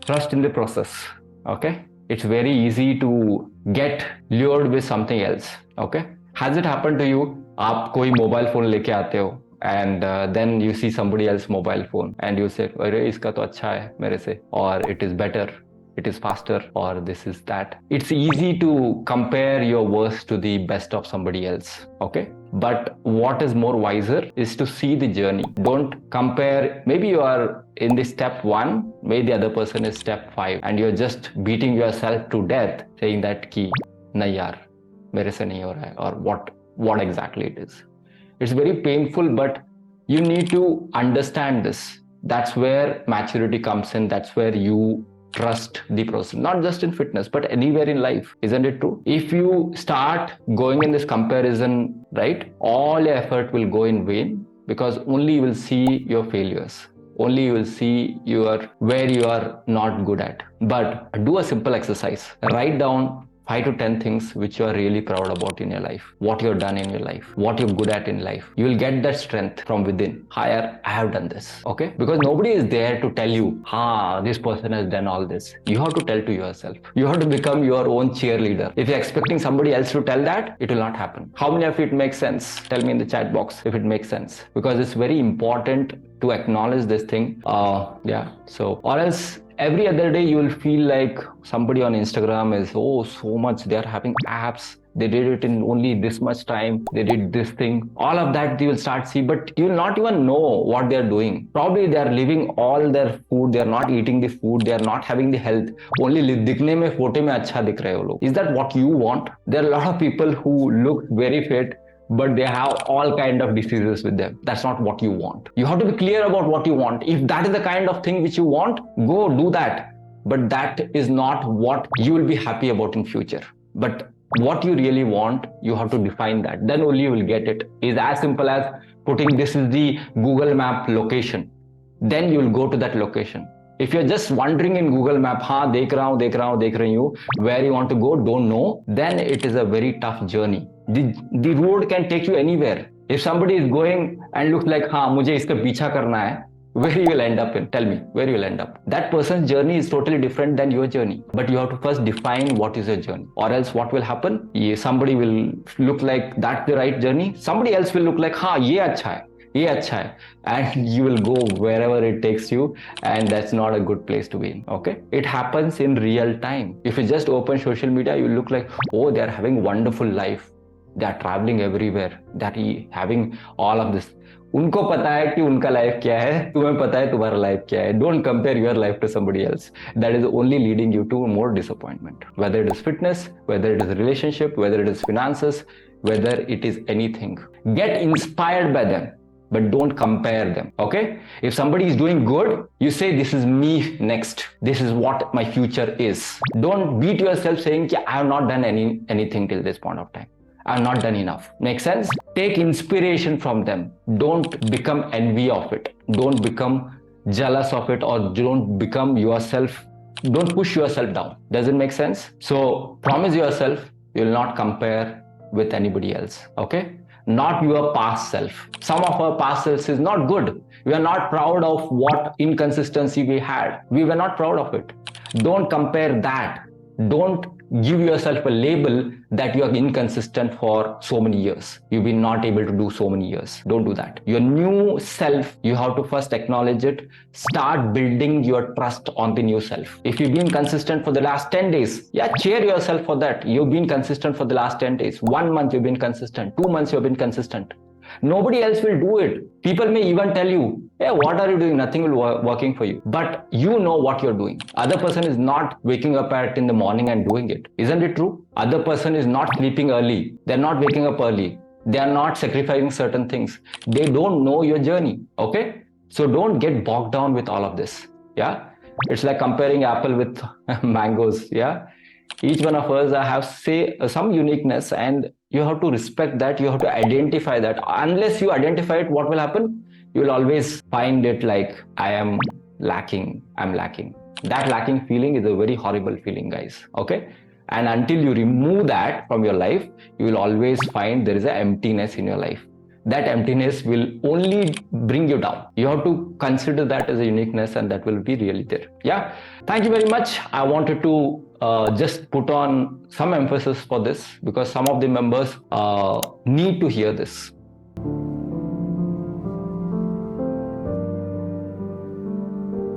trust in the process. Okay, it's very easy to get lured with something else. Okay, has it happened to you? आप कोई mobile phone लेके आते हो and then you see somebody else mobile phone and you say अरे इसका तो अच्छा है मेरे से, or it is better, it is faster, or this is that. It's easy to compare your worst to the best of somebody else. Okay, but what is more wiser is to see the journey. Don't compare. Maybe you are in the step 1, maybe the other person is step 5, and you're just beating yourself to death saying that ki nahi yaar mere se nahi ho raha hai, or what exactly it is. It's very painful, but you need to understand this. That's where maturity comes in. That's where you trust the process, not just in fitness, but anywhere in life. Isn't it true? If you start going in this comparison, right, all your effort will go in vain, because only you will see your failures. Only you will see where you are not good at. But do a simple exercise. Write down 5 to 10 things which you are really proud about in your life, what you've done in your life, what you're good at in life. You will get that strength from within. I have done this, okay? Because nobody is there to tell you, this person has done all this. You have to tell to yourself. You have to become your own cheerleader. If you're expecting somebody else to tell that, it will not happen. How many of it makes sense? Tell me in the chat box if it makes sense, because it's very important to acknowledge this thing. So, or else every other day you will feel like somebody on Instagram is, so much, they are having apps, they did it in only this much time, they did this thing, all of that you will start see, but you will not even know what they are doing. Probably they are living all their food, they are not eating the food, they are not having the health, only दिखने में photo में अच्छा दिख रहे हो लोग. Is that what you want? There are a lot of people who look very fit, but they have all kind of diseases with them. That's not what you want. You have to be clear about what you want. If that is the kind of thing which you want, go do that. But that is not what you will be happy about in future. But what you really want, you have to define that. Then only you will get it. It's as simple as putting this is the Google Map location. Then you will go to that location. If you're just wandering in Google Map, dekh rahi hu, where you want to go, don't know, then it is a very tough journey. The road can take you anywhere. If somebody is going and looks like, mujhe iska picha karna hai, where you will end up in? Tell me, where you will end up? That person's journey is totally different than your journey. But you have to first define what is your journey. Or else what will happen? Somebody will look like that's the right journey. Somebody else will look like, ye acha hai. And you will go wherever it takes you, and that's not a good place to be in. Okay, it happens in real time. If you just open social media, you look like, they are having wonderful life, they are traveling everywhere, that having all of this. उनको पता है कि उनका life क्या है, तुम्हें पता है तुम्हारा लाइफ क्या है. Don't compare your life to somebody else. That is only leading you to more disappointment. Whether it is fitness, whether it is relationship, whether it is finances, whether it is anything. Get inspired by them, but don't compare them. Okay, if somebody is doing good, you say this is me next, this is what my future is. Don't beat yourself saying I have not done anything till this point of time, I have not done enough. Make sense? Take inspiration from them. Don't become envy of it, don't become jealous of it, or don't become yourself, don't push yourself down. Does it make sense? So promise yourself you will not compare with anybody else. Okay, not your past self. Some of our past selves is not good. We are not proud of what inconsistency we had. We were not proud of it. Don't compare that. Don't give yourself a label that you are inconsistent for so many years. You've been not able to do so many years. Don't do that. Your new self, you have to first acknowledge it. Start building your trust on the new self. If you've been consistent for the last 10 days, cheer yourself for that. You've been consistent for the last 10 days. 1 month you've been consistent. 2 months you've been consistent. Nobody else will do it. People may even tell you, hey, what are you doing? Nothing will working for you. But you know what you're doing. Other person is not waking up in the morning and doing it. Isn't it true? Other person is not sleeping early. They're not waking up early. They are not sacrificing certain things. They don't know your journey. Okay? So don't get bogged down with all of this. Yeah? It's like comparing apple with mangoes. Yeah? Each one of us have some uniqueness, and you have to respect that. You have to identify that. Unless you identify it, what will happen? You will always find it like, I am lacking, I'm lacking. That lacking feeling is a very horrible feeling, guys. Okay? And until you remove that from your life, you will always find there is an emptiness in your life. that emptiness will only bring you down. You have to consider that as a uniqueness, and that will be really there. Yeah. Thank you very much. I wanted to just put on some emphasis for this because some of the members need to hear this.